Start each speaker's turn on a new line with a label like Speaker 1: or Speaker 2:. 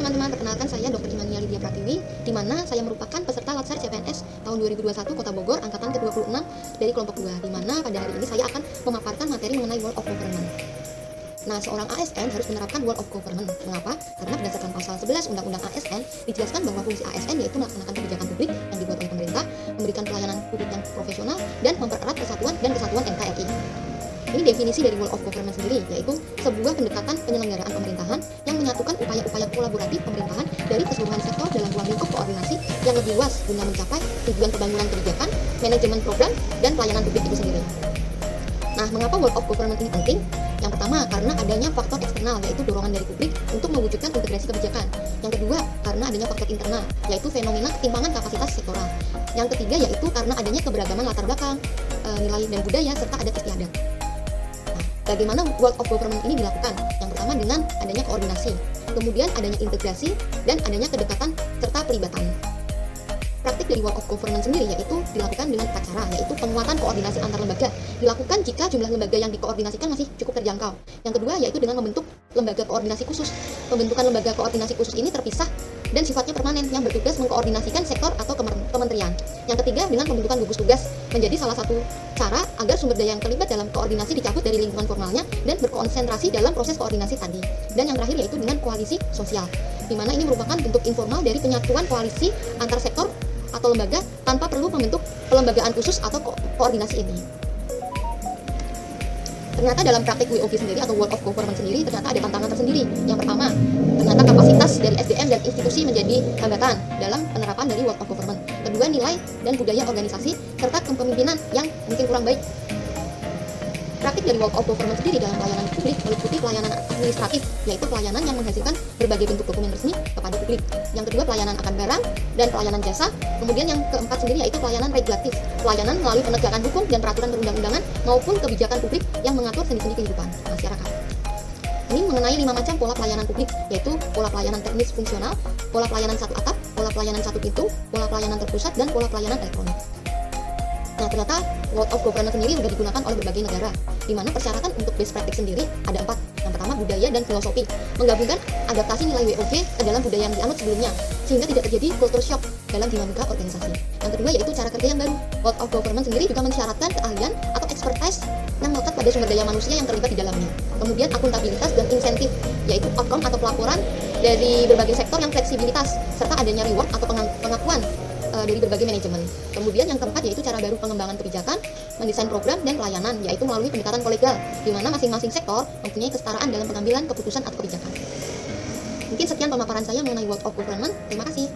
Speaker 1: teman-teman, perkenalkan saya Dr. Imania Lydia Pratiwi, di mana saya merupakan peserta Latsar CPNS tahun 2021 Kota Bogor, angkatan ke-26 dari kelompok 2, di mana pada hari ini saya akan memaparkan materi mengenai World of Government. Nah, seorang ASN harus menerapkan World of Government. Mengapa? Karena berdasarkan pasal 11 Undang-Undang ASN, dijelaskan bahwa fungsi ASN yaitu melaksanakan kebijakan publik yang dibuat oleh pemerintah, memberikan pelayanan publik yang profesional, dan mempererat persatuan dan kesatuan NKRI. Ini definisi dari World of Government sendiri, yaitu sebuah pendekatan penyelenggaraan pemerintahan yang menyatukan upaya-upaya kolaboratif pemerintahan dari keseluruhan sektor dalam ruang lingkup koordinasi yang lebih luas guna mencapai tujuan pembangunan kebijakan, manajemen program, dan pelayanan publik itu sendiri. Nah, mengapa World of Government ini penting? Yang pertama, karena adanya faktor eksternal, yaitu dorongan dari publik untuk mewujudkan integrasi kebijakan. Yang kedua, karena adanya faktor internal, yaitu fenomena ketimpangan kapasitas sektoral. Yang ketiga, yaitu karena adanya keberagaman latar belakang, nilai dan budaya, serta adat istiadat. Bagaimana World of Government ini dilakukan? Yang pertama dengan adanya koordinasi, kemudian adanya integrasi, dan adanya kedekatan serta pelibatan. Praktik dari World of Government sendiri yaitu dilakukan dengan empat cara, yaitu penguatan koordinasi antar lembaga. Dilakukan jika jumlah lembaga yang dikoordinasikan masih cukup terjangkau. Yang kedua yaitu dengan membentuk lembaga koordinasi khusus. Pembentukan lembaga koordinasi khusus ini terpisah dan sifatnya permanen yang bertugas mengkoordinasikan sektor atau kementerian. Yang ketiga dengan pembentukan gugus tugas menjadi salah satu cara agar sumber daya yang terlibat dalam koordinasi dicabut dari lingkungan formalnya dan berkonsentrasi dalam proses koordinasi tadi. Dan yang terakhir yaitu dengan koalisi sosial, di mana ini merupakan bentuk informal dari penyatuan koalisi antar sektor atau lembaga tanpa perlu membentuk pelembagaan khusus atau koordinasi ini. Ternyata dalam praktik WOG sendiri atau World of Government sendiri ternyata ada tantangan tersendiri. Yang pertama, ternyata kapasitas dari SDM dan institusi menjadi hambatan dalam penerapan dari World of Government. Kedua, nilai dan budaya organisasi serta kepemimpinan yang mungkin kurang baik. Praktik dari World of Government sendiri dalam pelayanan publik meliputi pelayanan administratif, yaitu pelayanan yang menghasilkan berbagai bentuk dokumen resmi kepada publik. Yang kedua, pelayanan akan barang dan pelayanan jasa. Kemudian yang keempat sendiri yaitu pelayanan regulatif, pelayanan melalui penegakan hukum dan peraturan perundang-undangan maupun kebijakan publik yang mengatur sendi-sendi kehidupan masyarakat. Ini mengenai 5 macam pola pelayanan publik, yaitu pola pelayanan teknis fungsional, pola pelayanan satu atap, pola pelayanan satu pintu, pola pelayanan terpusat, dan pola pelayanan elektronik. Nah, ternyata World of Government sendiri sudah digunakan oleh berbagai negara, di mana persyaratan untuk best practice sendiri ada 4. Yang pertama, budaya dan filosofi, menggabungkan adaptasi nilai WOG ke dalam budaya yang dianut sebelumnya, sehingga tidak terjadi culture shock dalam dinamika organisasi. Yang kedua yaitu cara kerja yang baru. World of Government sendiri juga mensyaratkan keahlian atau expertise yang melekat pada sumber daya manusia yang terlibat di dalamnya. Kemudian akuntabilitas dan insentif, yaitu outcome atau pelaporan dari berbagai sektor yang fleksibilitas, serta adanya reward atau pengakuan dari berbagai manajemen. Kemudian yang keempat yaitu cara baru pengembangan kebijakan, mendesain program dan pelayanan, yaitu melalui pendekatan kolegial, di mana masing-masing sektor mempunyai kesetaraan dalam pengambilan keputusan atau kebijakan. Mungkin sekian pemaparan saya mengenai World of Government. Terima kasih.